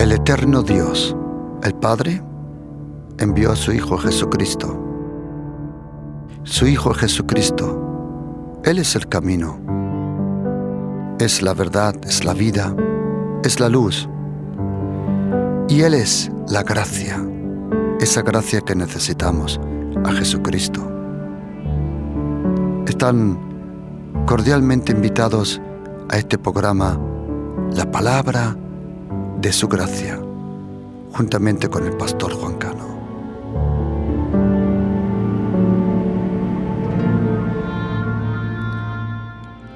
El eterno Dios, el Padre, envió a su Hijo Jesucristo. Su Hijo Jesucristo, Él es el camino, es la verdad, es la vida, es la luz. Y Él es la gracia, esa gracia que necesitamos, a Jesucristo. Están cordialmente invitados a este programa, La Palabra de su Gracia, juntamente con el pastor Juan Cano.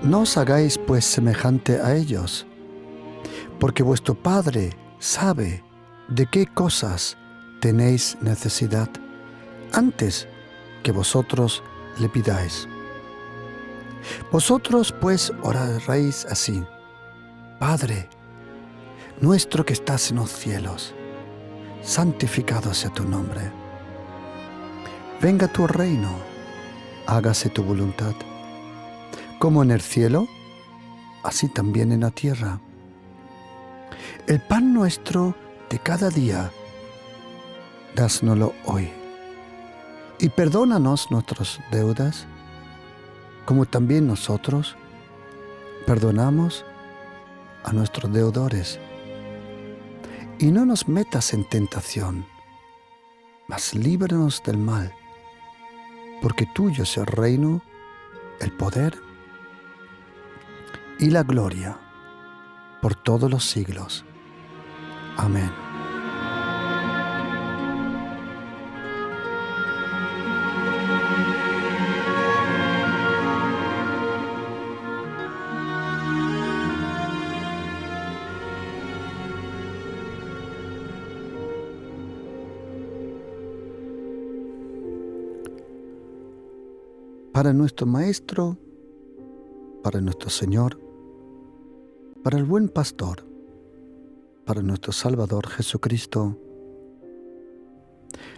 No os hagáis pues semejante a ellos, porque vuestro Padre sabe de qué cosas tenéis necesidad antes que vosotros le pidáis. Vosotros pues oraréis así: Padre nuestro que estás en los cielos, santificado sea tu nombre. Venga tu reino, hágase tu voluntad, como en el cielo, así también en la tierra. El pan nuestro de cada día, dásnoslo hoy. Y perdónanos nuestras deudas, como también nosotros perdonamos a nuestros deudores. Y no nos metas en tentación, mas líbranos del mal, porque tuyo es el reino, el poder y la gloria por todos los siglos. Amén. Para nuestro Maestro, para nuestro Señor, para el buen pastor, para nuestro Salvador Jesucristo,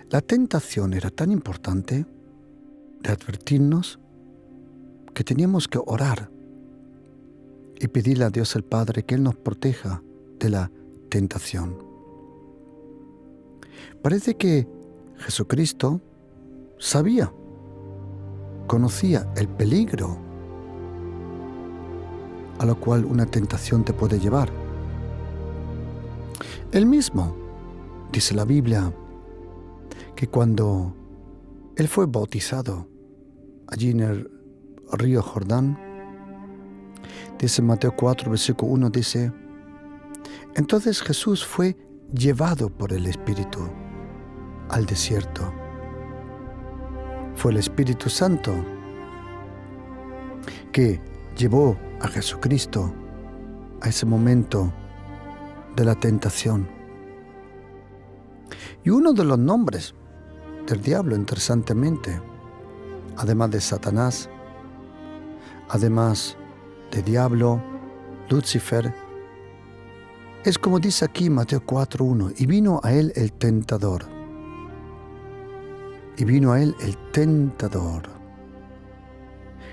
la tentación era tan importante de advertirnos que teníamos que orar y pedirle a Dios el Padre que Él nos proteja de la tentación. Parece que Jesucristo sabía, conocía el peligro a lo cual una tentación te puede llevar. Él mismo, dice la Biblia, que cuando Él fue bautizado allí en el río Jordán, dice Mateo 4, versículo 1, dice: entonces Jesús fue llevado por el Espíritu al desierto. Fue el Espíritu Santo que llevó a Jesucristo a ese momento de la tentación. Y uno de los nombres del diablo, interesantemente, además de Satanás, además de diablo, Lucifer, es como dice aquí Mateo 4:1, y vino a él el tentador. Y vino a él el tentador.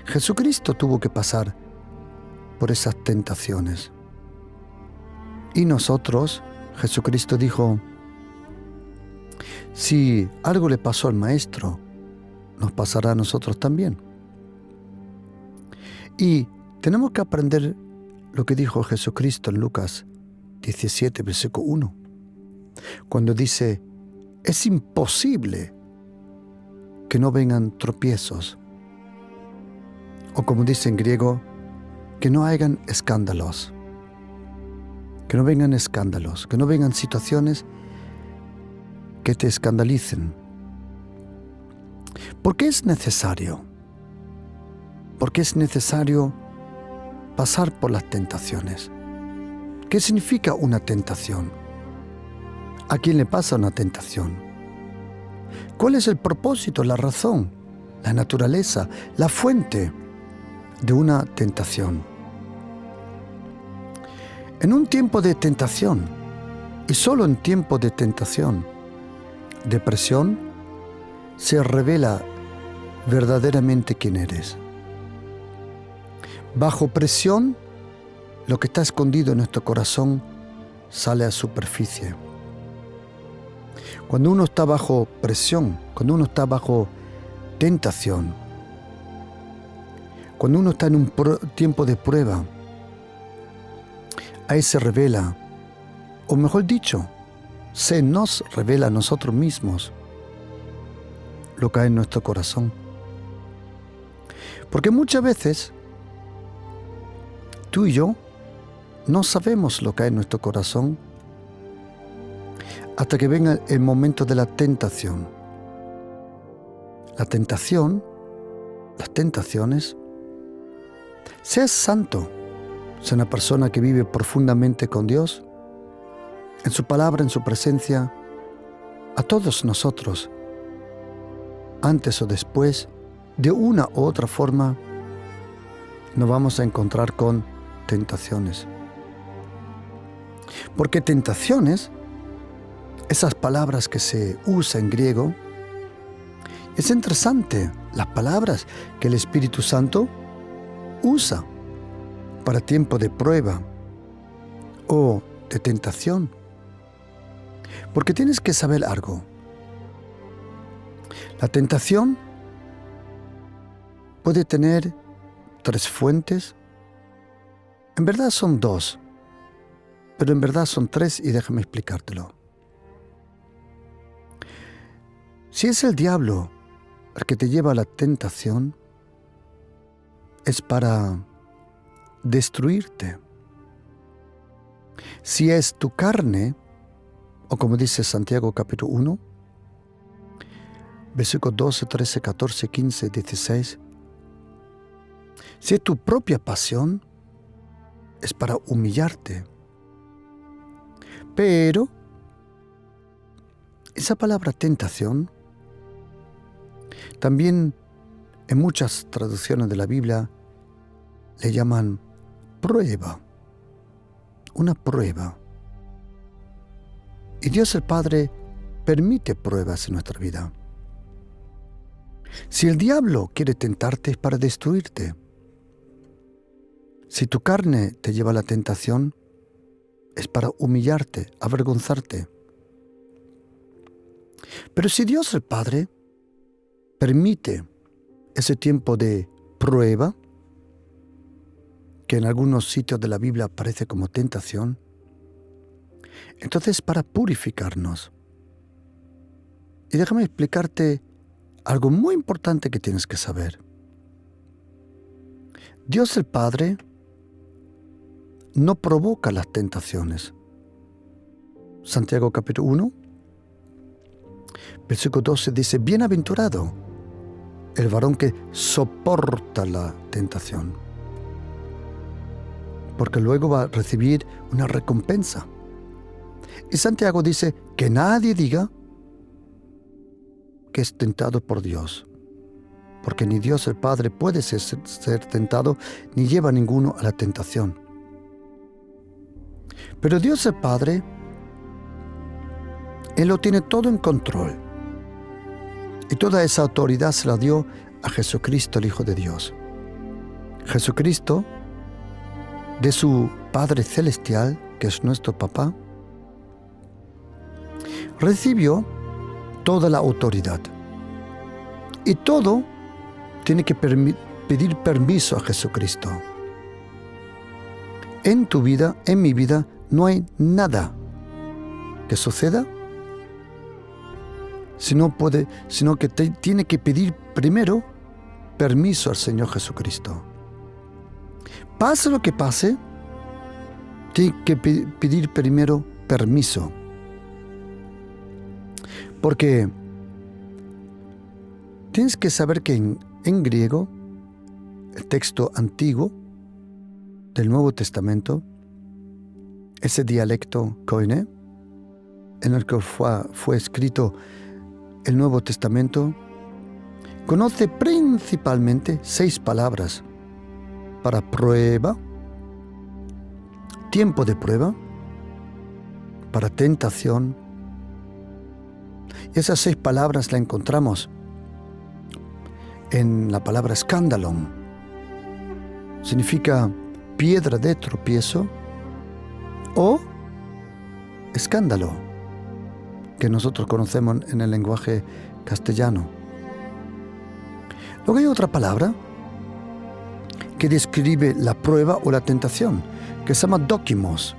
Jesucristo tuvo que pasar por esas tentaciones. Y nosotros, Jesucristo dijo, si algo le pasó al Maestro, nos pasará a nosotros también. Y tenemos que aprender lo que dijo Jesucristo en Lucas 17, versículo 1, cuando dice: es imposible que no vengan tropiezos, o como dice en griego, que no hayan escándalos, que no vengan escándalos, que no vengan situaciones que te escandalicen. ¿Por qué es necesario? Porque es necesario pasar por las tentaciones. ¿Qué significa una tentación? ¿A quién le pasa una tentación? ¿Cuál es el propósito, la razón, la naturaleza, la fuente de una tentación? En un tiempo de tentación, y solo en tiempo de tentación, de presión, se revela verdaderamente quién eres. Bajo presión, lo que está escondido en nuestro corazón sale a superficie. Cuando uno está bajo presión, cuando uno está bajo tentación, cuando uno está en un tiempo de prueba, ahí se revela, o mejor dicho, se nos revela a nosotros mismos lo que hay en nuestro corazón. Porque muchas veces tú y yo no sabemos lo que hay en nuestro corazón hasta que venga el momento de la tentación. La tentación, las tentaciones, seas santo, sea una persona que vive profundamente con Dios, en su palabra, en su presencia, a todos nosotros, antes o después, de una u otra forma, nos vamos a encontrar con tentaciones. Porque tentaciones, esas palabras que se usan en griego, es interesante las palabras que el Espíritu Santo usa para tiempo de prueba o de tentación. Porque tienes que saber algo. La tentación puede tener 3 fuentes. En verdad son 2, pero en verdad son 3 y déjame explicártelo. Si es el diablo el que te lleva a la tentación, es para destruirte. Si es tu carne, o como dice Santiago capítulo 1, versículos 12, 13, 14, 15, 16, si es tu propia pasión, es para humillarte. Pero esa palabra tentación, también en muchas traducciones de la Biblia le llaman prueba, una prueba. Y Dios el Padre permite pruebas en nuestra vida. Si el diablo quiere tentarte es para destruirte. Si tu carne te lleva a la tentación, es para humillarte, avergonzarte. Pero si Dios el Padre permite ese tiempo de prueba, que en algunos sitios de la Biblia aparece como tentación, entonces para purificarnos. Y déjame explicarte algo muy importante que tienes que saber. Dios el Padre no provoca las tentaciones. Santiago capítulo 1, versículo 12 dice, bienaventurado el varón que soporta la tentación, porque luego va a recibir una recompensa. Y Santiago dice que nadie diga que es tentado por Dios, porque ni Dios el Padre puede ser tentado, ni lleva a ninguno a la tentación. Pero Dios el Padre, Él lo tiene todo en control. Y toda esa autoridad se la dio a Jesucristo, el Hijo de Dios. Jesucristo, de su Padre Celestial, que es nuestro Papá, recibió toda la autoridad. Y todo tiene que pedir permiso a Jesucristo. En tu vida, en mi vida, no hay nada que suceda sino que tiene que pedir primero permiso al Señor Jesucristo. Pase lo que pase, tiene que pedir primero permiso. Porque tienes que saber que en griego, el texto antiguo del Nuevo Testamento, ese dialecto koiné, en el que fue escrito el Nuevo Testamento, conoce principalmente 6 palabras para prueba, tiempo de prueba, para tentación. Y esas 6 palabras las encontramos en la palabra escandalon. Significa piedra de tropiezo o escándalo, que nosotros conocemos en el lenguaje castellano. Luego hay otra palabra que describe la prueba o la tentación, que se llama dokimos.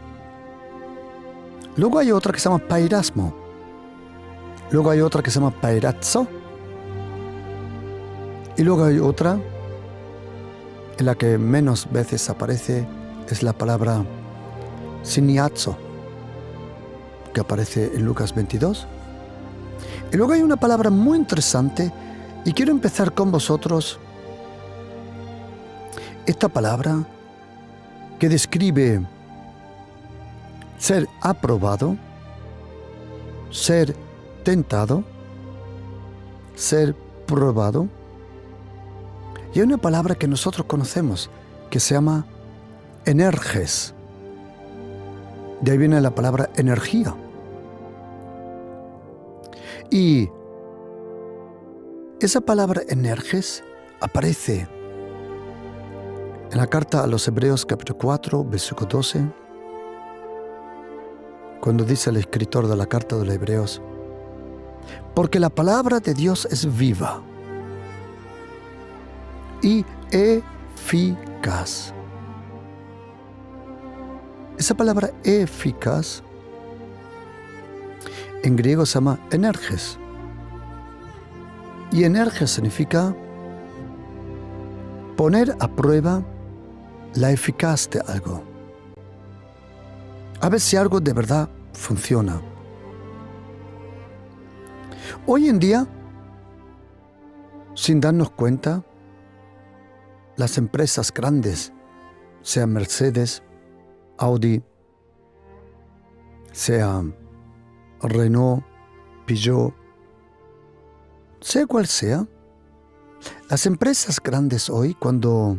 Luego hay otra que se llama pairasmo. Luego hay otra que se llama pairazzo. Y luego hay otra en la que menos veces aparece, es la palabra siniazzo, que aparece en Lucas 22. Y luego hay una palabra muy interesante, y quiero empezar con vosotros esta palabra que describe ser aprobado, ser tentado, ser probado. Y hay una palabra que nosotros conocemos que se llama energes. De ahí viene la palabra energía. Y esa palabra energes aparece en la carta a los Hebreos capítulo 4, versículo 12, cuando dice el escritor de la carta de los Hebreos: porque la palabra de Dios es viva y eficaz. Esa palabra eficaz en griego se llama energes. Y energes significa poner a prueba la eficaz de algo. A ver si algo de verdad funciona. Hoy en día, sin darnos cuenta, las empresas grandes, sean Mercedes, Audi, sea Renault, Peugeot, sea cual sea, las empresas grandes hoy, cuando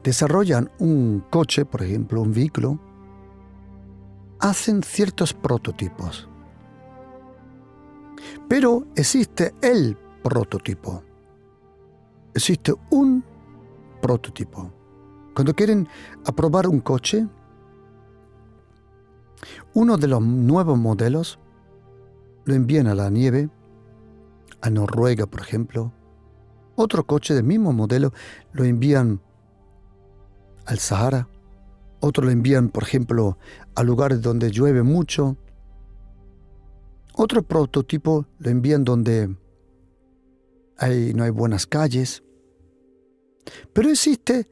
desarrollan un coche, por ejemplo, un vehículo, hacen ciertos prototipos. Pero existe el prototipo. Existe un prototipo. Cuando quieren aprobar un coche, uno de los nuevos modelos lo envían a la nieve, a Noruega, por ejemplo. Otro coche del mismo modelo lo envían al Sahara. Otro lo envían, por ejemplo, a lugares donde llueve mucho. Otro prototipo lo envían donde no hay buenas calles. Pero existe,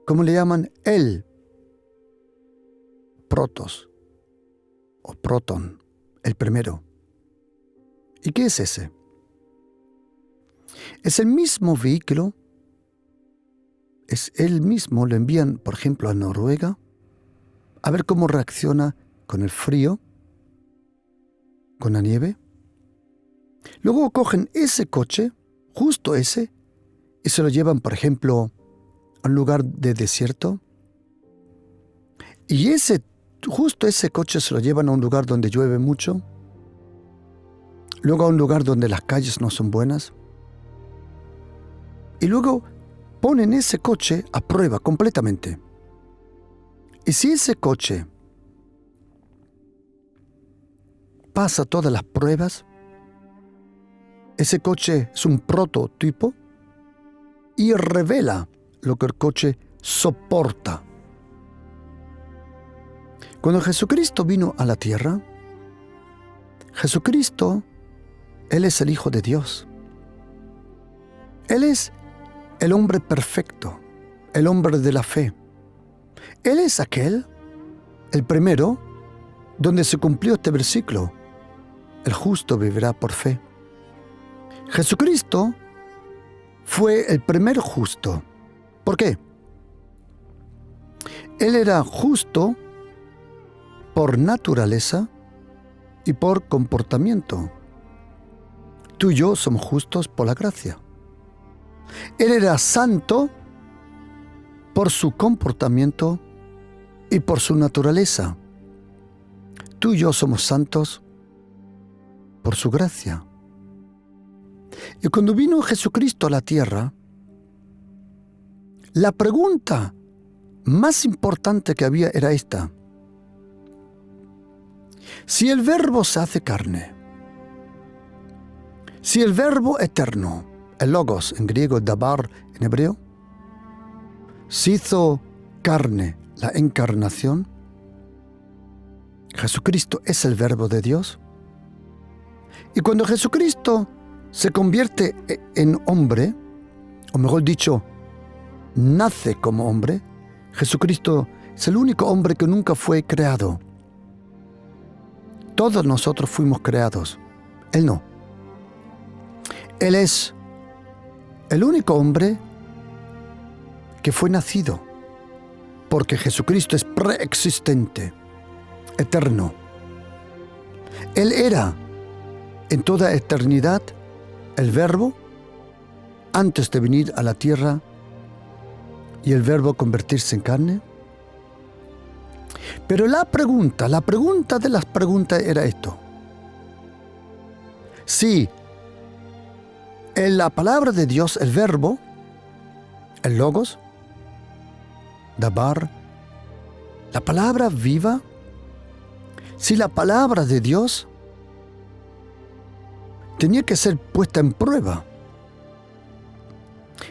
como le llaman, el protos o proton, el primero. ¿Y qué es ese? Es el mismo vehículo, es el mismo, lo envían, por ejemplo, a Noruega, a ver cómo reacciona con el frío, con la nieve. Luego cogen ese coche, justo ese, y se lo llevan, por ejemplo, a un lugar de desierto. Y justo ese coche se lo llevan a un lugar donde llueve mucho. Luego a un lugar donde las calles no son buenas. Y luego ponen ese coche a prueba completamente. Y si ese coche pasa todas las pruebas, ese coche es un prototipo y revela lo que el coche soporta. Cuando Jesucristo vino a la tierra, Jesucristo, Él es el Hijo de Dios. Él es el hombre perfecto, el hombre de la fe. Él es aquel, el primero, donde se cumplió este versículo: el justo vivirá por fe. Jesucristo fue el primer justo. ¿Por qué? Él era justo por naturaleza y por comportamiento. Tú y yo somos justos por la gracia. Él era santo por su comportamiento y por su naturaleza. Tú y yo somos santos por su gracia. Y cuando vino Jesucristo a la tierra, la pregunta más importante que había era esta: Si el Verbo se hace carne, si el Verbo eterno, el Logos en griego, dabar en hebreo, se hizo carne, la encarnación, Jesucristo es el Verbo de Dios. Y cuando Jesucristo se convierte en hombre, o mejor dicho, nace como hombre, Jesucristo es el único hombre que nunca fue creado. Todos nosotros fuimos creados, Él no. Él es el único hombre que fue nacido, porque Jesucristo es preexistente, eterno. Él era en toda eternidad el Verbo antes de venir a la tierra y el Verbo convertirse en carne. Pero la pregunta de las preguntas era esto. Si en la palabra de Dios, el Verbo, el Logos, dabar, la palabra viva, si la palabra de Dios tenía que ser puesta en prueba.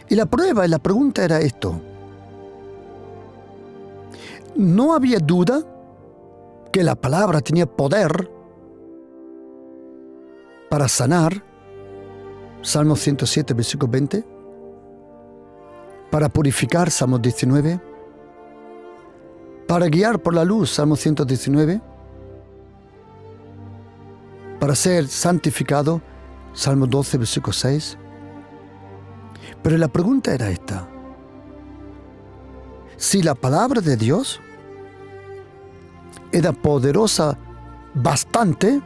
Y la prueba y la pregunta era esto. No había duda que la palabra tenía poder para sanar, Salmo 107, versículo 20, para purificar, Salmo 19, para guiar por la luz, Salmo 119, para ser santificado, Salmo 12, versículo 6. Pero la pregunta era esta. Si la palabra de Dios era poderosa bastante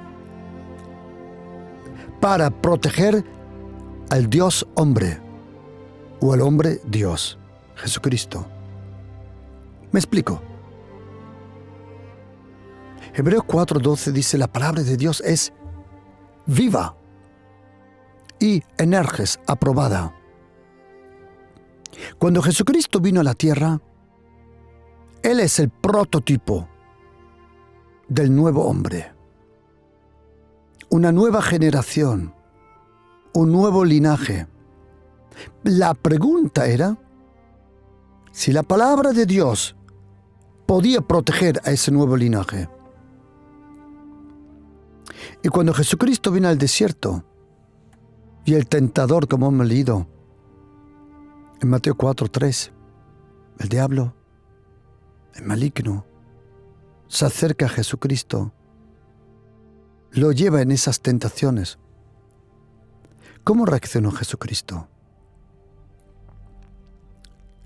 para proteger al Dios hombre o al hombre Dios, Jesucristo. Me explico. Hebreos 4:12 dice: la palabra de Dios es viva y energes, aprobada. Cuando Jesucristo vino a la tierra, Él es el prototipo del nuevo hombre, una nueva generación, un nuevo linaje. La pregunta era si la palabra de Dios podía proteger a ese nuevo linaje. Y cuando Jesucristo vino al desierto, y el tentador, como hemos leído en Mateo 4:3, el diablo, el maligno, se acerca a Jesucristo, lo lleva en esas tentaciones. ¿Cómo reaccionó Jesucristo?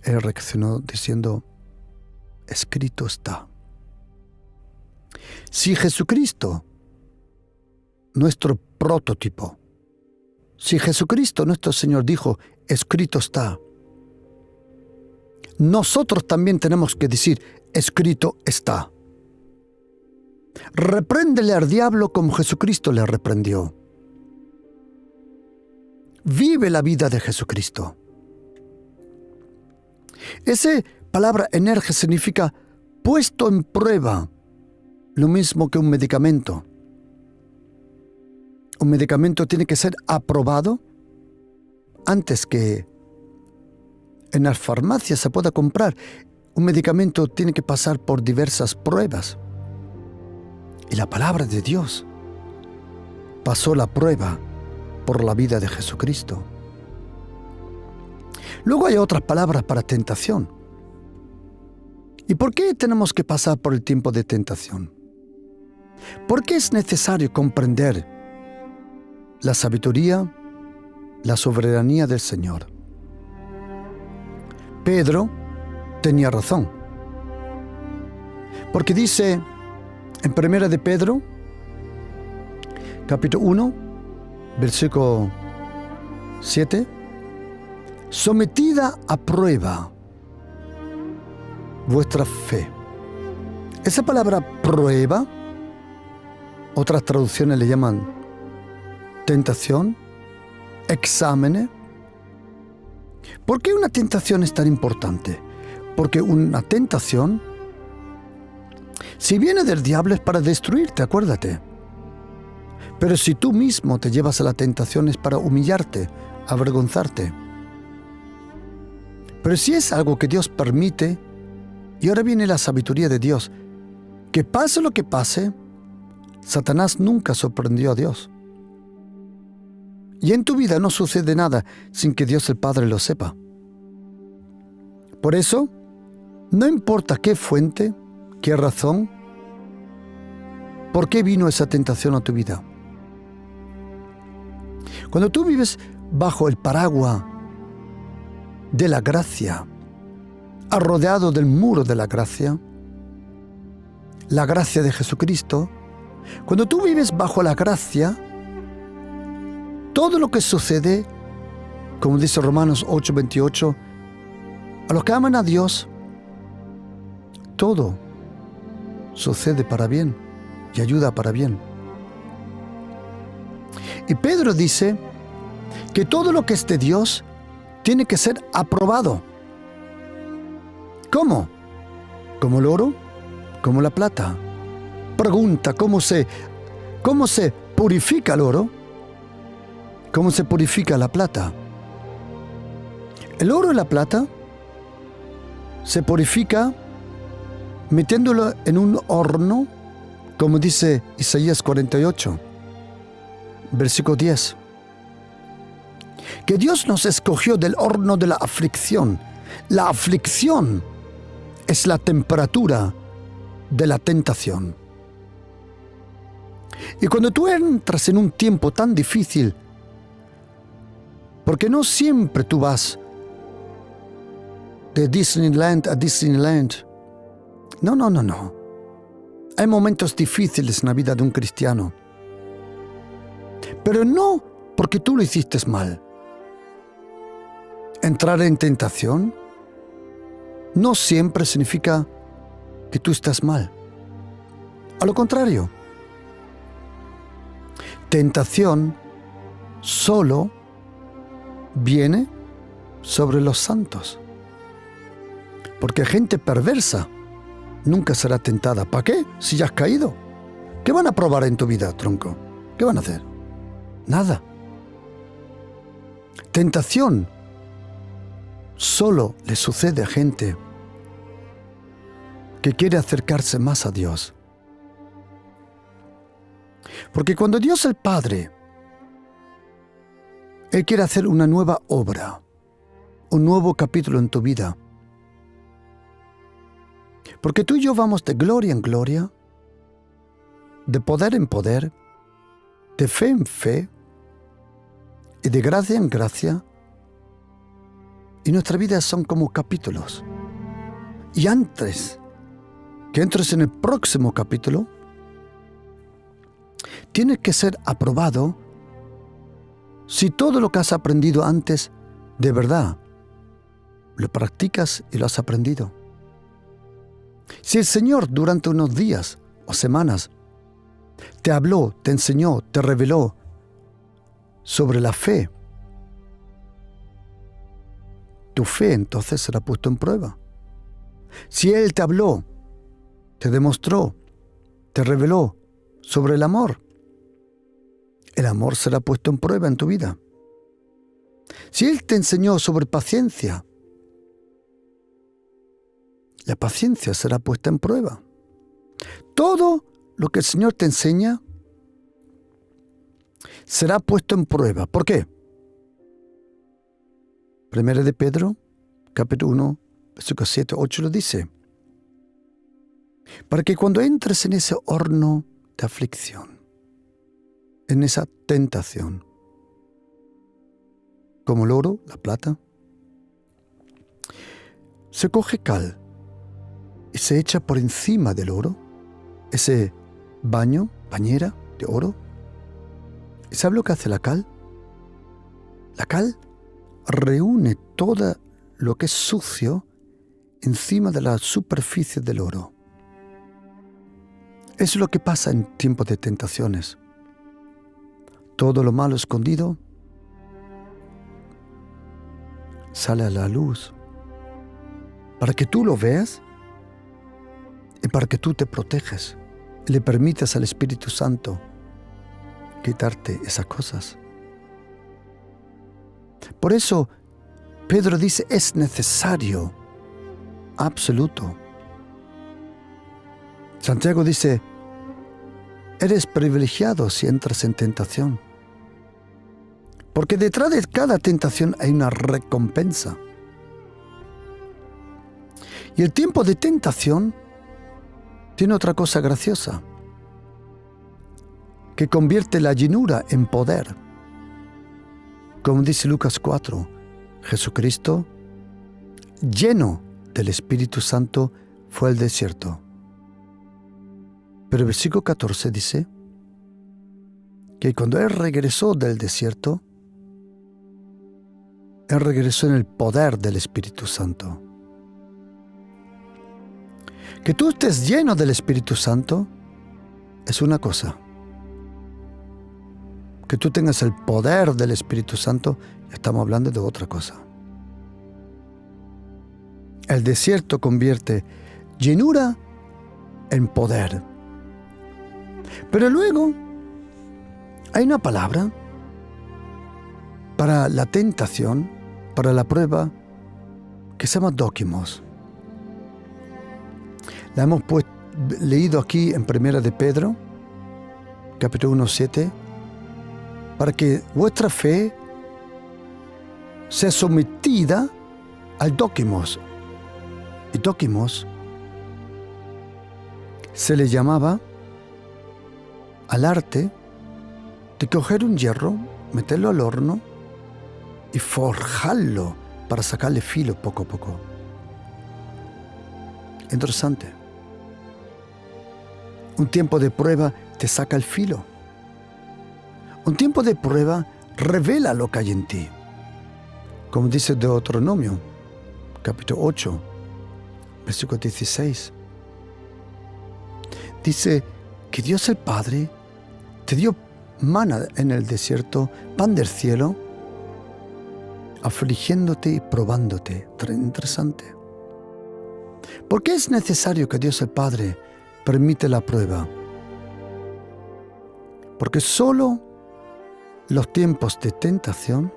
Él reaccionó diciendo: escrito está. Si Jesucristo, nuestro prototipo, si Jesucristo nuestro Señor dijo: escrito está, nosotros también tenemos que decir: escrito está. Repréndele al diablo como Jesucristo le reprendió. Vive la vida de Jesucristo. Esa palabra energe significa puesto en prueba, lo mismo que un medicamento. Un medicamento tiene que ser aprobado antes que en las farmacias se pueda comprar. Un medicamento tiene que pasar por diversas pruebas. Y la palabra de Dios pasó la prueba por la vida de Jesucristo. Luego hay otras palabras para tentación. ¿Y por qué tenemos que pasar por el tiempo de tentación? ¿Por qué es necesario comprender la sabiduría, la soberanía del Señor? Pedro tenía razón, porque dice en 1 de Pedro, capítulo 1, versículo 7, sometida a prueba vuestra fe. Esa palabra prueba, otras traducciones le llaman tentación, exámenes. ¿Por qué una tentación es tan importante? Porque una tentación Si viene del diablo es para destruirte, acuérdate. Pero si tú mismo te llevas a la tentación es para humillarte, avergonzarte. Pero si es algo que Dios permite, y ahora viene la sabiduría de Dios, que pase lo que pase, Satanás nunca sorprendió a Dios. Y en tu vida no sucede nada sin que Dios el Padre lo sepa. Por eso, no importa qué fuente, qué razón, por qué vino esa tentación a tu vida. Cuando tú vives bajo el paraguas de la gracia, rodeado del muro de la gracia de Jesucristo, cuando tú vives bajo la gracia, todo lo que sucede, como dice Romanos 8:28, a los que aman a Dios, todo sucede para bien y ayuda para bien. Y Pedro dice que todo lo que es de Dios tiene que ser aprobado. ¿Cómo? ¿Como el oro? ¿Como la plata? Pregunta, ¿cómo se purifica el oro? ¿Cómo se purifica la plata? El oro y la plata se purifica metiéndolo en un horno, como dice Isaías 48, versículo 10. Que Dios nos escogió del horno de la aflicción. La aflicción es la temperatura de la tentación. Y cuando tú entras en un tiempo tan difícil, porque no siempre tú vas de Disneyland a Disneyland. No. Hay momentos difíciles en la vida de un cristiano. Pero no porque tú lo hiciste mal. Entrar en tentación no siempre significa que tú estás mal. A lo contrario, tentación solo viene sobre los santos. Porque gente perversa nunca será tentada. ¿Para qué? Si ya has caído. ¿Qué van a probar en tu vida, tronco? ¿Qué van a hacer? Nada. Tentación solo le sucede a gente que quiere acercarse más a Dios. Porque cuando Dios el Padre, Él quiere hacer una nueva obra, un nuevo capítulo en tu vida. Porque tú y yo vamos de gloria en gloria, de poder en poder, de fe en fe y de gracia en gracia. Y nuestras vidas son como capítulos. Y antes que entres en el próximo capítulo, tienes que ser aprobado si todo lo que has aprendido antes, de verdad, lo practicas y lo has aprendido. Si el Señor durante unos días o semanas te habló, te enseñó, te reveló sobre la fe, tu fe entonces será puesta en prueba. Si Él te habló, te demostró, te reveló sobre el amor será puesto en prueba en tu vida. Si Él te enseñó sobre paciencia, la paciencia será puesta en prueba. Todo lo que el Señor te enseña será puesto en prueba. ¿Por qué? Primera de Pedro, capítulo 1, versículo 7, 8 lo dice. Para que cuando entres en ese horno de aflicción, en esa tentación, como el oro, la plata, se coge cal y se echa por encima del oro, ese bañera de oro. ¿Y sabe lo que hace la cal? La cal reúne todo lo que es sucio encima de la superficie del oro. Eso es lo que pasa en tiempos de tentaciones. Todo lo malo escondido sale a la luz para que tú lo veas y para que tú te proteges y le permitas al Espíritu Santo quitarte esas cosas. Por eso Pedro dice, es necesario, absoluto. Santiago dice, eres privilegiado si entras en tentación, porque detrás de cada tentación hay una recompensa. Y el tiempo de tentación tiene otra cosa graciosa, que convierte la llenura en poder. Como dice Lucas 4, Jesucristo, lleno del Espíritu Santo, fue al desierto. Pero el versículo 14 dice que cuando Él regresó del desierto, Él regresó en el poder del Espíritu Santo. Que tú estés lleno del Espíritu Santo es una cosa. Que tú tengas el poder del Espíritu Santo, estamos hablando de otra cosa. El desierto convierte llenura en poder. Pero luego hay una palabra para la tentación, para la prueba, que se llama dóquimos. La hemos leído aquí en 1 de Pedro, capítulo 1:7, para que vuestra fe sea sometida al dóquimos. Y dóquimos se le llamaba al arte de coger un hierro, meterlo al horno y forjarlo para sacarle filo poco a poco. Interesante. Un tiempo de prueba te saca el filo. Un tiempo de prueba revela lo que hay en ti. Como dice Deuteronomio, capítulo 8, versículo 16. Dice que Dios el Padre te dio maná en el desierto, pan del cielo, afligiéndote y probándote. Interesante. ¿Por qué es necesario que Dios el Padre permite la prueba? Porque solo los tiempos de tentación,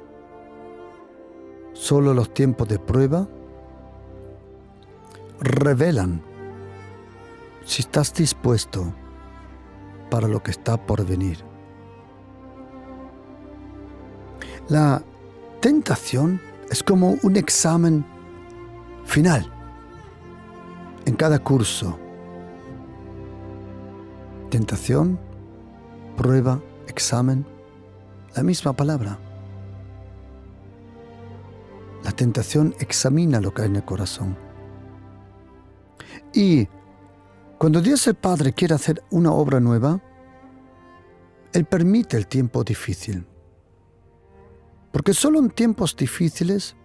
solo los tiempos de prueba, revelan si estás dispuesto para lo que está por venir. La tentación es como un examen final en cada curso. Tentación, prueba, examen, la misma palabra. La tentación examina lo que hay en el corazón. Y cuando Dios el Padre quiere hacer una obra nueva, Él permite el tiempo difícil. Porque solo en tiempos difíciles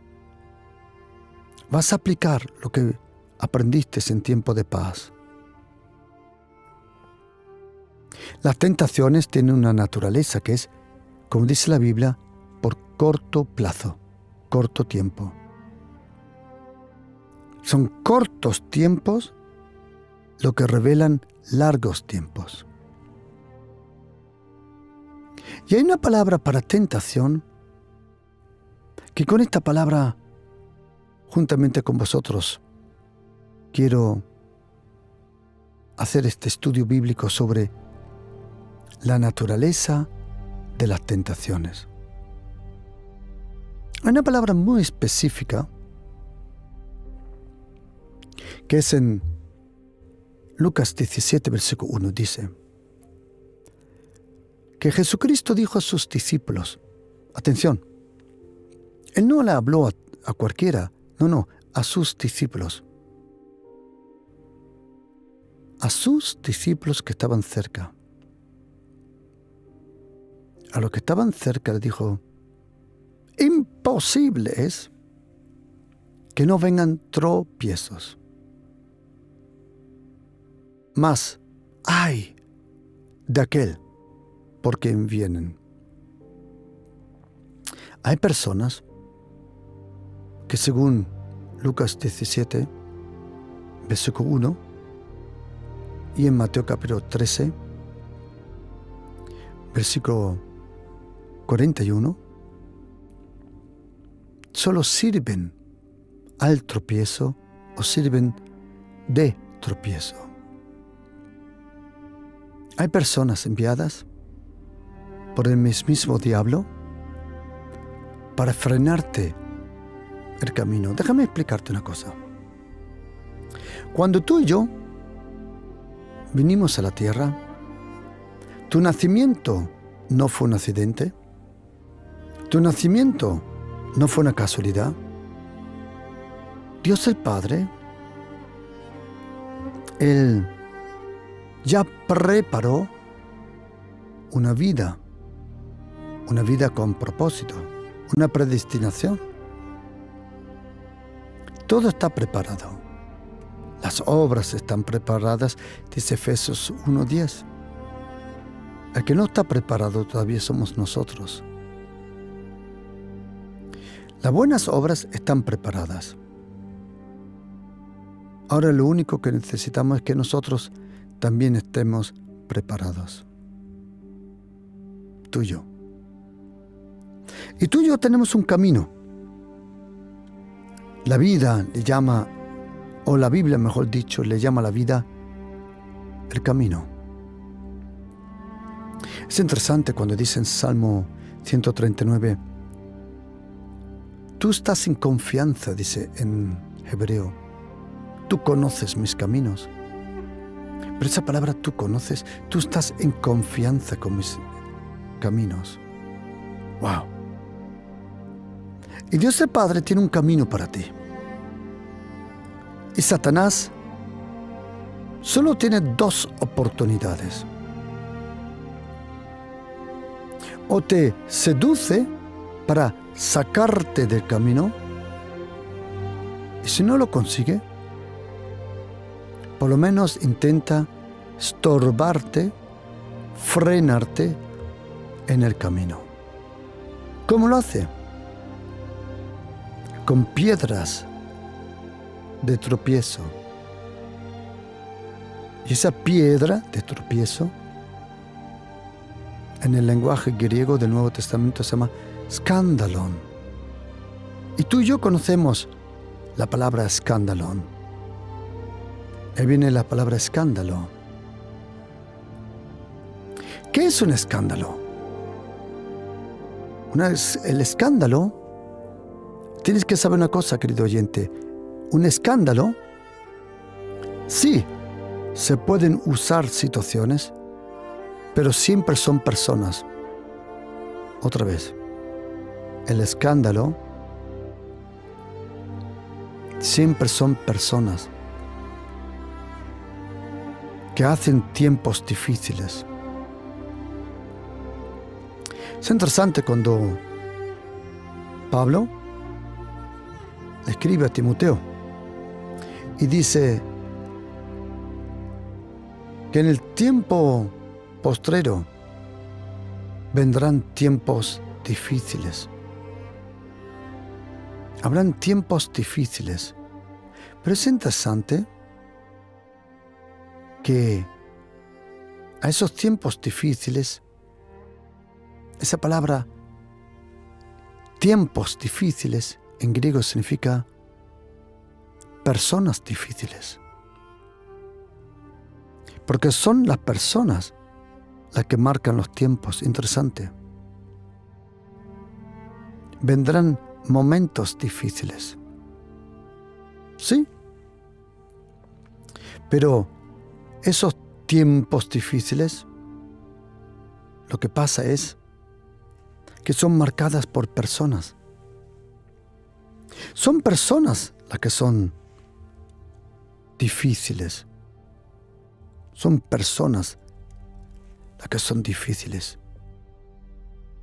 vas a aplicar lo que aprendiste en tiempo de paz. Las tentaciones tienen una naturaleza que es, como dice la Biblia, por corto plazo, corto tiempo. Son cortos tiempos lo que revelan largos tiempos. Y hay una palabra para tentación que con esta palabra, juntamente con vosotros, quiero hacer este estudio bíblico sobre la naturaleza de las tentaciones. Hay una palabra muy específica que es en Lucas 17, versículo 1, dice que Jesucristo dijo a sus discípulos, atención, Él no le habló a cualquiera, no, a sus discípulos. A sus discípulos que estaban cerca. A los que estaban cerca le dijo, imposible es que no vengan tropiezos. Mas, ay de aquel por quien vienen. Hay personas que según Lucas 17, versículo 1, Y en Mateo capítulo 13, versículo 41, solo sirven al tropiezo o sirven de tropiezo. Hay personas enviadas por el mismo diablo para frenarte el camino. Déjame explicarte una cosa. Cuando tú y yo vinimos a la tierra, tu nacimiento no fue un accidente. Tu nacimiento no fue una casualidad. Dios el Padre, Él ya preparó una vida con propósito, una predestinación. Todo está preparado. Las obras están preparadas, dice Efesios 1:10. El que no está preparado todavía somos nosotros. Las buenas obras están preparadas. Ahora lo único que necesitamos es que nosotros también estemos preparados. Tú y yo. Y tú y yo tenemos un camino. La vida le llama, o la Biblia mejor dicho, le llama a la vida el camino. Es interesante cuando dice en Salmo 139, tú estás en confianza, dice en hebreo, tú conoces mis caminos. Pero esa palabra tú conoces, tú estás en confianza con mis caminos. ¡Wow! Y Dios el Padre tiene un camino para ti. Y Satanás solo tiene dos oportunidades. O te seduce para sacarte del camino, y si no lo consigue, por lo menos intenta estorbarte, frenarte en el camino. ¿Cómo lo hace? Con piedras de tropiezo. Y esa piedra de tropiezo, en el lenguaje griego del Nuevo Testamento se llama escandalón. Y tú y yo conocemos la palabra escandalón. Ahí viene la palabra escándalo. ¿Qué es un escándalo? El escándalo, tienes que saber una cosa, querido oyente. Un escándalo, sí, se pueden usar situaciones, pero siempre son personas. Otra vez, el escándalo siempre son personas que hacen tiempos difíciles. Es interesante cuando Pablo escribe a Timoteo y dice que en el tiempo postrero vendrán tiempos difíciles. Habrán tiempos difíciles. Pero es interesante que a esos tiempos difíciles, esa palabra tiempos difíciles en griego significa personas difíciles. Porque son las personas las que marcan los tiempos. Interesante. Vendrán momentos difíciles. Sí. Pero esos tiempos difíciles, lo que pasa es que son marcadas por personas. Son personas las que son difíciles. Son personas las que son difíciles.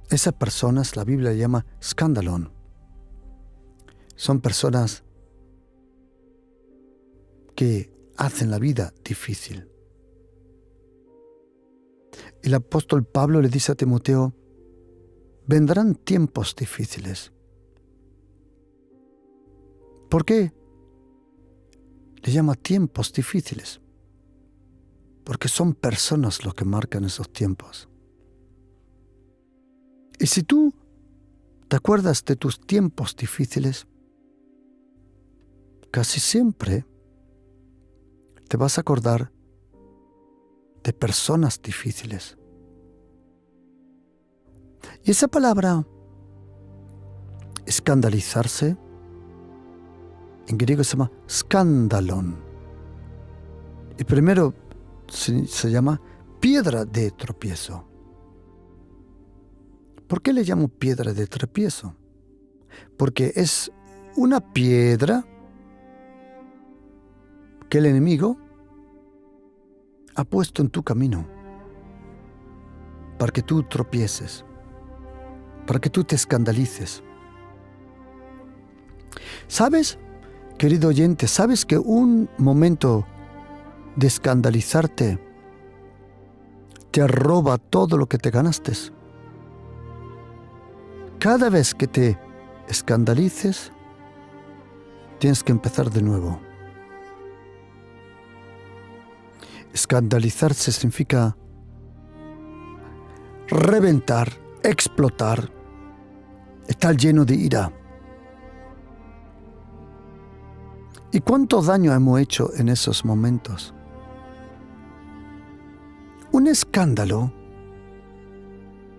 Esas personas la Biblia llama escandalón. Son personas que hacen la vida difícil. El apóstol Pablo le dice a Timoteo, vendrán tiempos difíciles. ¿Por qué le llama tiempos difíciles? porque son personas los que marcan esos tiempos. Y si tú te acuerdas de tus tiempos difíciles, casi siempre te vas a acordar de personas difíciles. Y esa palabra, escandalizarse, en griego se llama skandalon. Y primero se llama piedra de tropiezo. ¿Por qué le llamo piedra de tropiezo? Porque es una piedra que el enemigo ha puesto en tu camino para que tú tropieces, para que tú te escandalices. ¿Sabes, querido oyente, sabes que un momento de escandalizarte te roba todo lo que te ganaste? Cada vez que te escandalices, tienes que empezar de nuevo. Escandalizarse significa reventar, explotar, estar lleno de ira. ¿Y cuánto daño hemos hecho en esos momentos? Un escándalo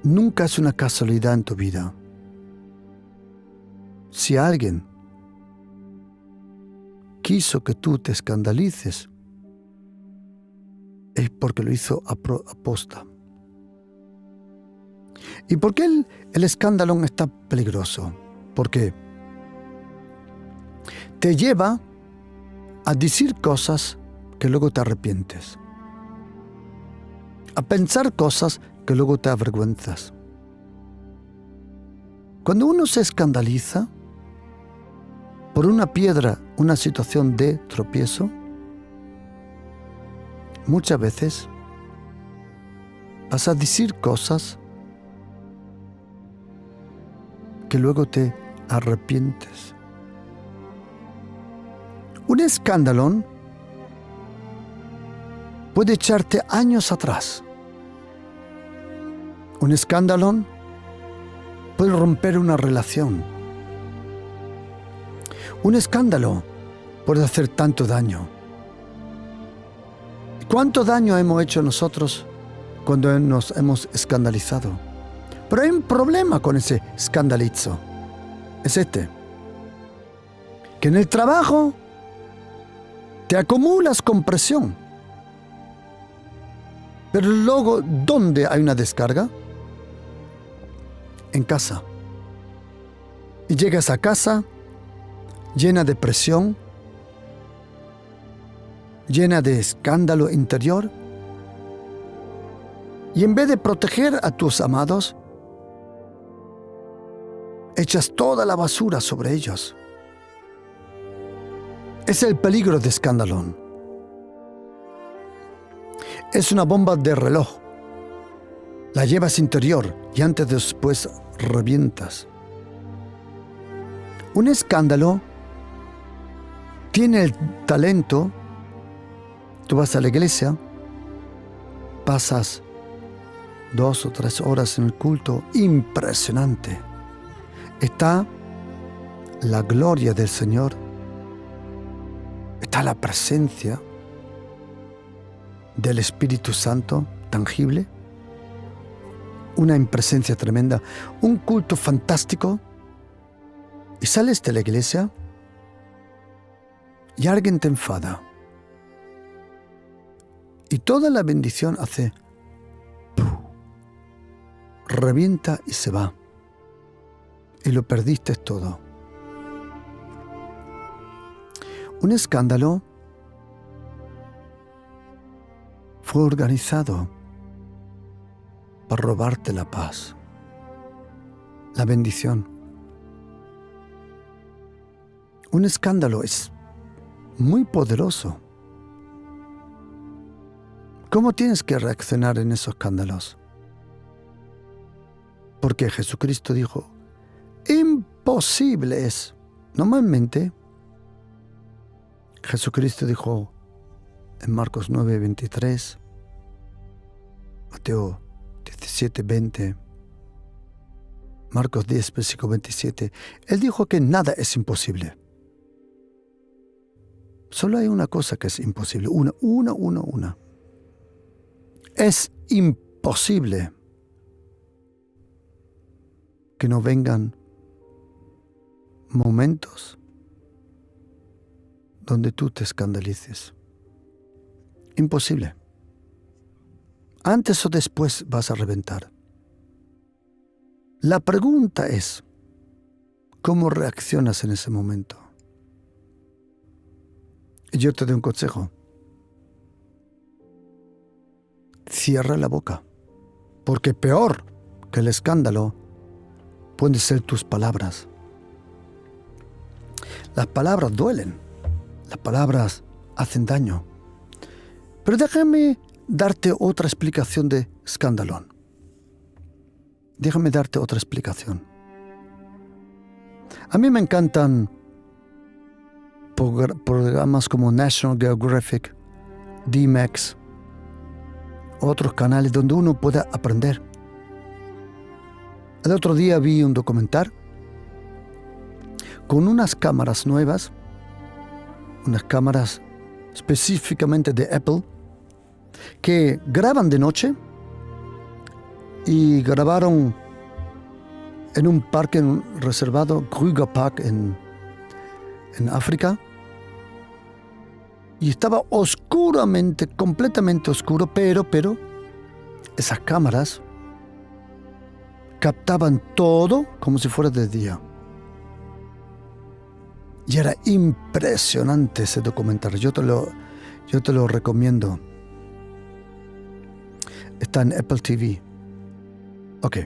nunca es una casualidad en tu vida. Si alguien quiso que tú te escandalices, es porque lo hizo aposta. ¿Y por qué el escándalo está peligroso? Porque te lleva a decir cosas que luego te arrepientes, a pensar cosas que luego te avergüenzas. Cuando uno se escandaliza por una piedra, una situación de tropiezo, muchas veces vas a decir cosas que luego te arrepientes. Un escándalo puede echarte años atrás. Un escándalo puede romper una relación. Un escándalo puede hacer tanto daño. ¿Cuánto daño hemos hecho nosotros cuando nos hemos escandalizado? Pero hay un problema con ese escandalizo. Es este. Que en el trabajo te acumulas con presión. Pero luego, ¿dónde hay una descarga? En casa. Y llegas a casa llena de presión, llena de escándalo interior, y en vez de proteger a tus amados, echas toda la basura sobre ellos. Es el peligro de escándalo. Es una bomba de reloj. La llevas interior y antes o después revientas. Un escándalo tiene el talento. Tú vas a la iglesia, pasas 2 o 3 horas en el culto, impresionante. Está la gloria del Señor, está la presencia del Espíritu Santo tangible, una presencia tremenda, un culto fantástico, y sales de la iglesia y alguien te enfada. Y toda la bendición hace ¡puf! Revienta y se va. Y lo perdiste todo. Un escándalo fue organizado para robarte la paz, la bendición. Un escándalo es muy poderoso. ¿Cómo tienes que reaccionar en esos escándalos? Porque Jesucristo dijo, imposible es. Normalmente, Jesucristo dijo en Marcos 9:23, Mateo 17, 20, Marcos 10, versículo 27. Él dijo que nada es imposible. Solo hay una cosa que es imposible. Una. Es imposible que no vengan momentos donde tú te escandalices. Imposible. Antes o después vas a reventar. La pregunta es, ¿cómo reaccionas en ese momento? Y yo te doy un consejo. Cierra la boca, porque peor que el escándalo pueden ser tus palabras. Las palabras duelen, las palabras hacen daño. Pero déjame darte otra explicación de escandalón. Déjame darte otra explicación. A mí me encantan programas como National Geographic, D-Max, otros canales donde uno pueda aprender. El otro día vi un documental con unas cámaras nuevas, unas cámaras específicamente de Apple, que graban de noche y grabaron en un parque reservado, Kruger Park en África, y estaba oscuramente, completamente oscuro, pero esas cámaras captaban todo como si fuera de día. Y era impresionante ese documental. Yo te lo recomiendo. Está en Apple TV. Ok.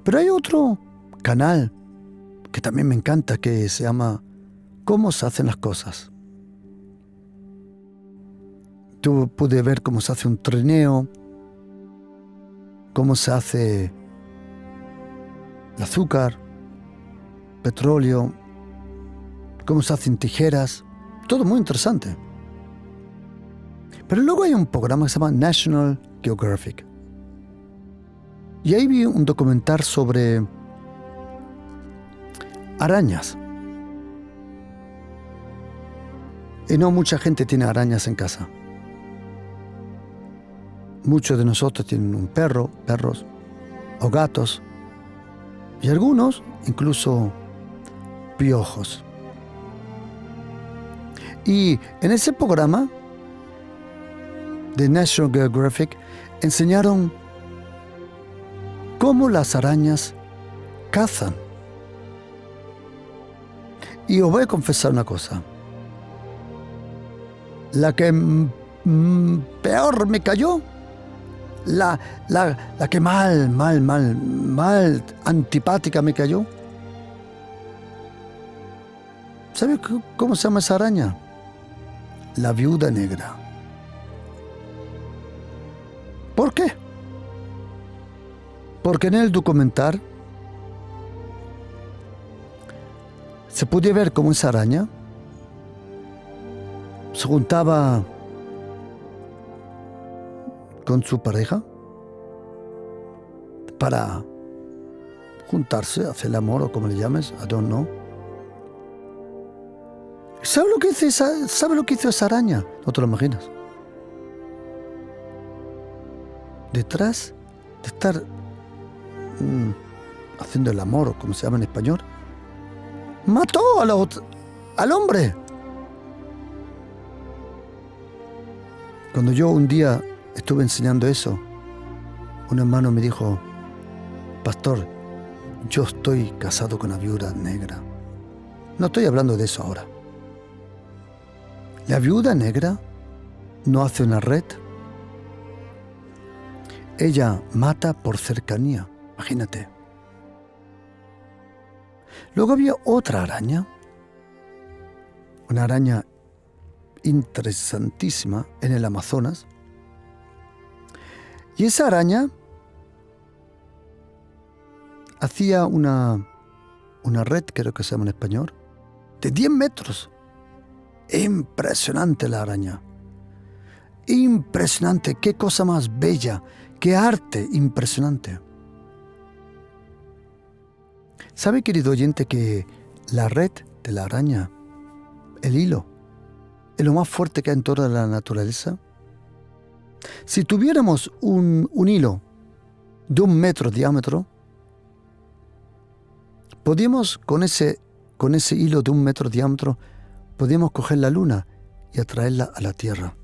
Pero hay otro canal que también me encanta, que se llama ¿Cómo se hacen las cosas? Tú puedes ver cómo se hace un trineo, cómo se hace el azúcar, petróleo, cómo se hacen tijeras, todo muy interesante. Pero luego hay un programa que se llama National Geographic. Y ahí vi un documental sobre arañas. Y no mucha gente tiene arañas en casa. Muchos de nosotros tienen un perros o gatos. Y algunos incluso piojos. Y en ese programa de National Geographic enseñaron cómo las arañas cazan. Y os voy a confesar una cosa. La que peor me cayó, la que mal antipática me cayó. ¿Sabe cómo se llama esa araña? La viuda negra. ¿Por qué? Porque en el documental se puede ver cómo esa araña se juntaba con su pareja para juntarse, hacer el amor o como le llames, I don't know. ¿Sabe lo que hizo esa araña? No te lo imaginas. Detrás de estar haciendo el amor, o como se llama en español, mató al hombre. Cuando yo un día estuve enseñando eso, un hermano me dijo: pastor, yo estoy casado con una viuda negra. No estoy hablando de eso ahora. La viuda negra no hace una red. Ella mata por cercanía. Imagínate. Luego había otra araña. Una araña interesantísima en el Amazonas. Y esa araña hacía una red, creo que se llama en español, de 10 metros. Impresionante la araña. Impresionante, qué cosa más bella, qué arte impresionante. ¿Sabe, querido oyente, que la red de la araña, el hilo, es lo más fuerte que hay en toda la naturaleza? Si tuviéramos un hilo de 1 metro de diámetro, podíamos con ese hilo de 1 metro de diámetro, podíamos coger la luna y atraerla a la Tierra.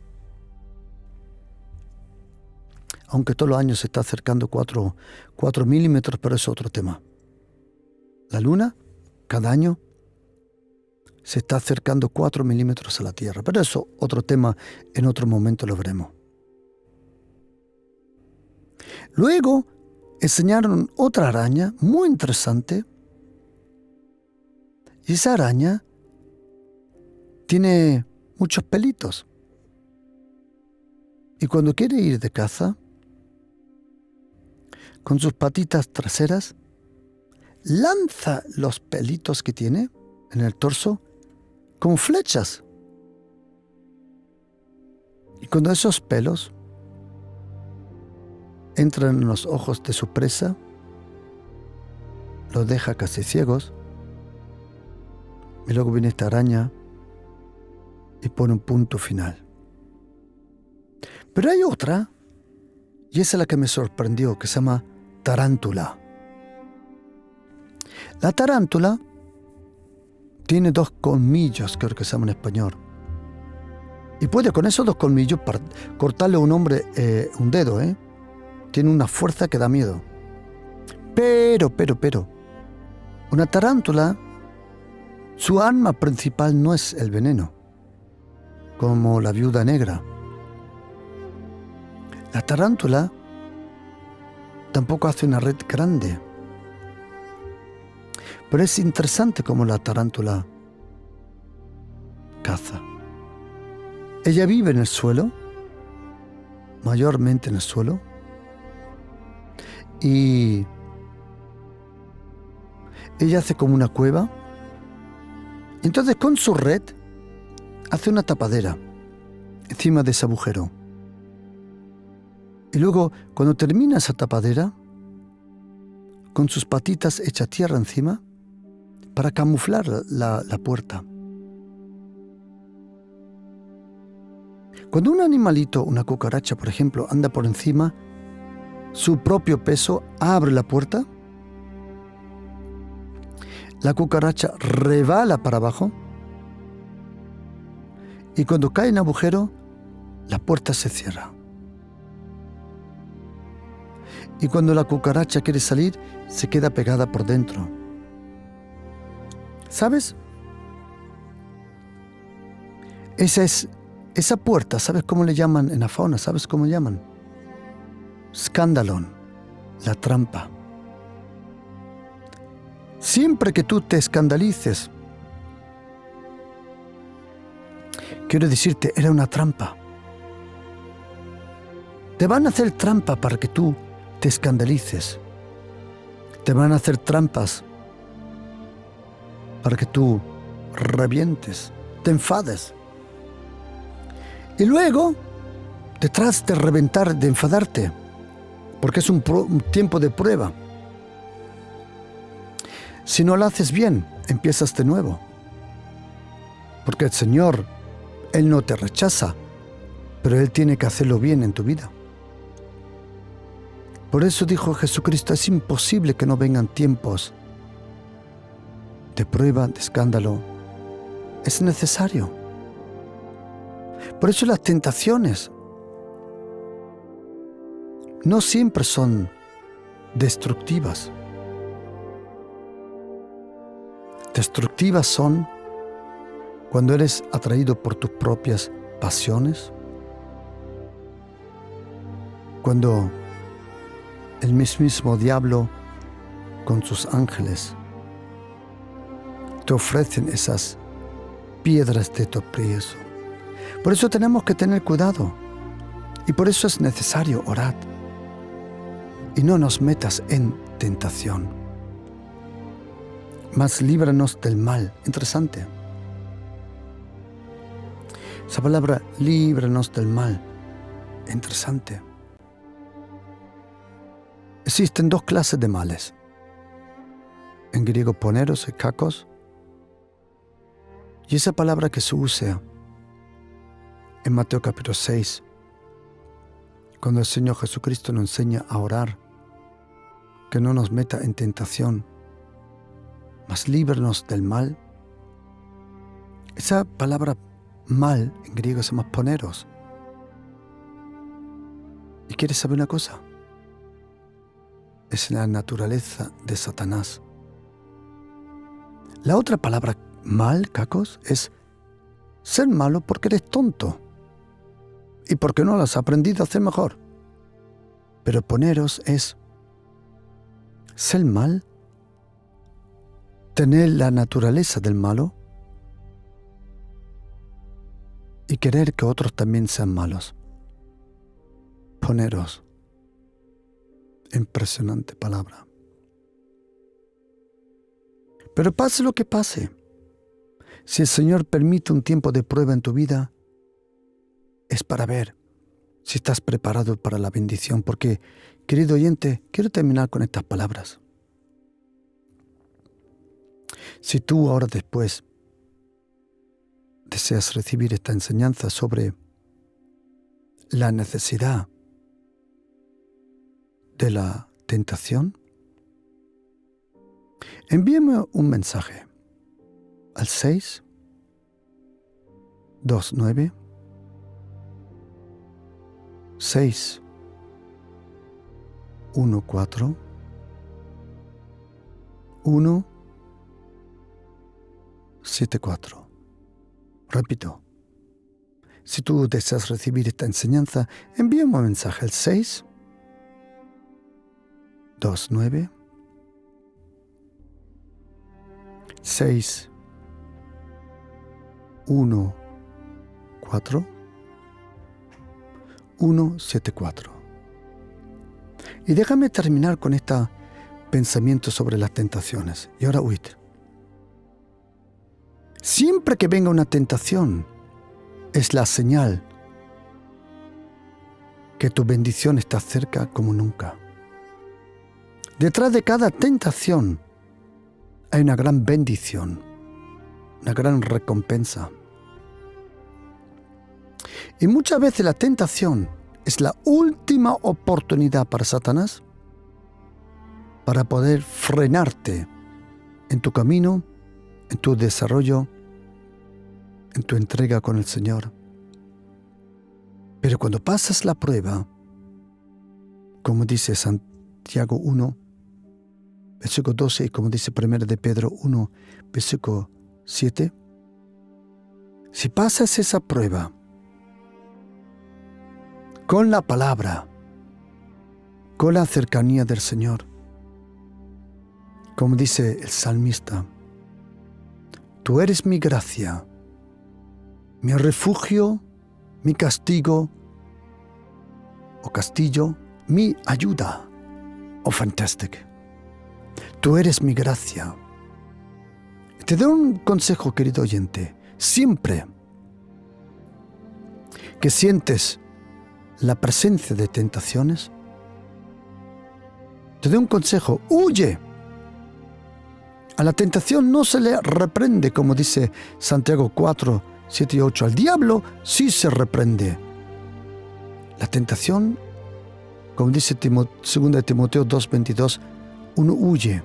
Aunque todos los años se está acercando 4 milímetros, pero es otro tema. La luna, cada año, se está acercando 4 milímetros a la Tierra. Pero eso, otro tema, en otro momento lo veremos. Luego, enseñaron otra araña muy interesante. Y esa araña tiene muchos pelitos. Y cuando quiere ir de caza, con sus patitas traseras, lanza los pelitos que tiene en el torso como flechas. Y cuando esos pelos entran en los ojos de su presa, los deja casi ciegos, y luego viene esta araña y pone un punto final. Pero hay otra, y esa es la que me sorprendió, que se llama tarántula. La tarántula tiene 2 colmillos, creo que se llama en español. Y puede con esos 2 colmillos cortarle a un hombre un dedo, ¿eh? Tiene una fuerza que da miedo. Pero, una tarántula, su arma principal no es el veneno, como la viuda negra. La tarántula tampoco hace una red grande. Pero es interesante cómo la tarántula caza. Ella vive en el suelo, mayormente en el suelo, y ella hace como una cueva. Entonces con su red hace una tapadera encima de ese agujero. Y luego, cuando termina esa tapadera, con sus patitas echa tierra encima para camuflar la puerta. Cuando un animalito, una cucaracha, por ejemplo, anda por encima, su propio peso abre la puerta, la cucaracha rebala para abajo, y cuando cae en el agujero, la puerta se cierra. Y cuando la cucaracha quiere salir, se queda pegada por dentro. ¿Sabes? Esa puerta, ¿sabes cómo le llaman en la fauna? ¿Sabes cómo le llaman? Scandalon, la trampa. Siempre que tú te escandalices, quiero decirte, era una trampa. Te van a hacer trampa para que tú te escandalices. Te van a hacer trampas para que tú revientes, te enfades. Y luego, detrás de reventar, de enfadarte, porque es un tiempo de prueba, si no lo haces bien, empiezas de nuevo. Porque el Señor, Él no te rechaza, pero Él tiene que hacerlo bien en tu vida. Por eso dijo Jesucristo, es imposible que no vengan tiempos de prueba, de escándalo. Es necesario. Por eso las tentaciones no siempre son destructivas. Destructivas son cuando eres atraído por tus propias pasiones, cuando el mismo diablo con sus ángeles te ofrecen esas piedras de tropiezo. Por eso tenemos que tener cuidado y por eso es necesario orar y no nos metas en tentación, mas líbranos del mal. Interesante esa palabra, líbranos del mal. Interesante. Existen dos clases de males. En griego poneros y kakos. Y esa palabra que se usa en Mateo capítulo 6, cuando el Señor Jesucristo nos enseña a orar, que no nos meta en tentación, mas líbranos del mal. Esa palabra mal en griego se llama poneros. ¿Y quieres saber una cosa? Es la naturaleza de Satanás. La otra palabra mal, kakos, es ser malo porque eres tonto y porque no lo has aprendido a hacer mejor. Pero poneros es ser mal, tener la naturaleza del malo y querer que otros también sean malos. Poneros. Impresionante palabra. Pero pase lo que pase, si el Señor permite un tiempo de prueba en tu vida, es para ver si estás preparado para la bendición. Porque, querido oyente, quiero terminar con estas palabras. Si tú ahora después deseas recibir esta enseñanza sobre la necesidad de la tentación, envíame un mensaje al 629 614 174. Repito, si tú deseas recibir esta enseñanza, envíame un mensaje al 629 614 174. Y déjame terminar con este pensamiento sobre las tentaciones. Y ahora huid. Siempre que venga una tentación, es la señal que tu bendición está cerca como nunca. Detrás de cada tentación hay una gran bendición, una gran recompensa. Y muchas veces la tentación es la última oportunidad para Satanás para poder frenarte en tu camino, en tu desarrollo, en tu entrega con el Señor. Pero cuando pasas la prueba, como dice Santiago 1, versículo 12, y como dice 1 de Pedro 1, versículo 7, si pasas esa prueba con la palabra, con la cercanía del Señor, como dice el salmista, tú eres mi gracia, mi refugio, mi castigo o castillo, mi ayuda. Oh, fantastic. Tú eres mi gracia. Te doy un consejo, querido oyente. Siempre que sientes la presencia de tentaciones, te doy un consejo. Huye. A la tentación no se le reprende, como dice Santiago 4, 7 y 8. Al diablo sí se reprende. La tentación, como dice 2 Timoteo 2, 22, uno huye.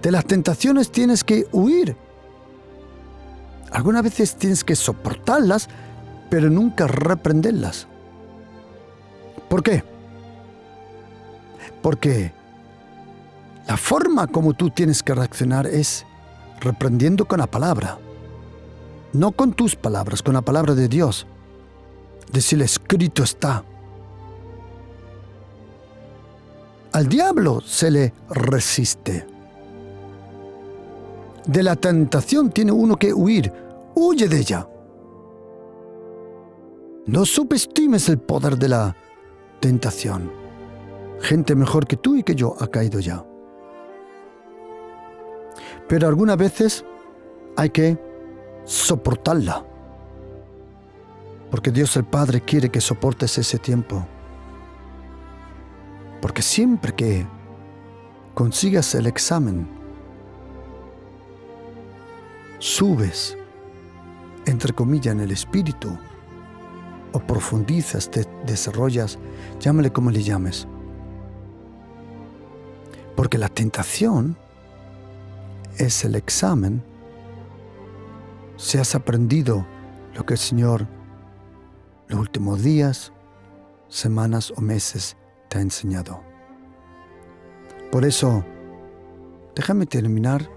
De las tentaciones tienes que huir. Algunas veces tienes que soportarlas, pero nunca reprenderlas. ¿Por qué? Porque la forma como tú tienes que reaccionar es reprendiendo con la palabra. No con tus palabras, con la palabra de Dios. Decirle, escrito está. Al diablo se le resiste. De la tentación tiene uno que huir. Huye de ella. No subestimes el poder de la tentación. Gente mejor que tú y que yo ha caído ya. Pero algunas veces hay que soportarla. Porque Dios el Padre quiere que soportes ese tiempo. Porque siempre que consigas el examen, subes, entre comillas, en el espíritu, o profundizas, te desarrollas, llámale como le llames. Porque la tentación es el examen si has aprendido lo que el Señor los últimos días, semanas o meses te ha enseñado. Por eso, déjame terminar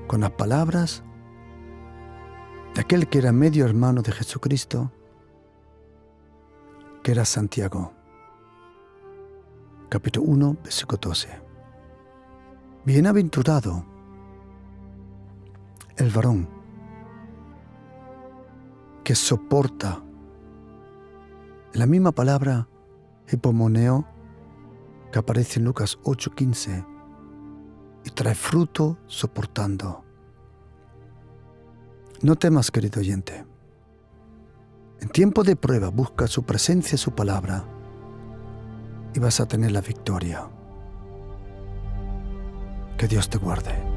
con las palabras de aquel que era medio hermano de Jesucristo, que era Santiago. Capítulo 1, versículo 12. Bienaventurado el varón que soporta. La misma palabra hipomoneo que aparece en Lucas 8:15 y trae fruto soportando. No temas, querido oyente. En tiempo de prueba busca su presencia y su palabra y vas a tener la victoria. Que Dios te guarde.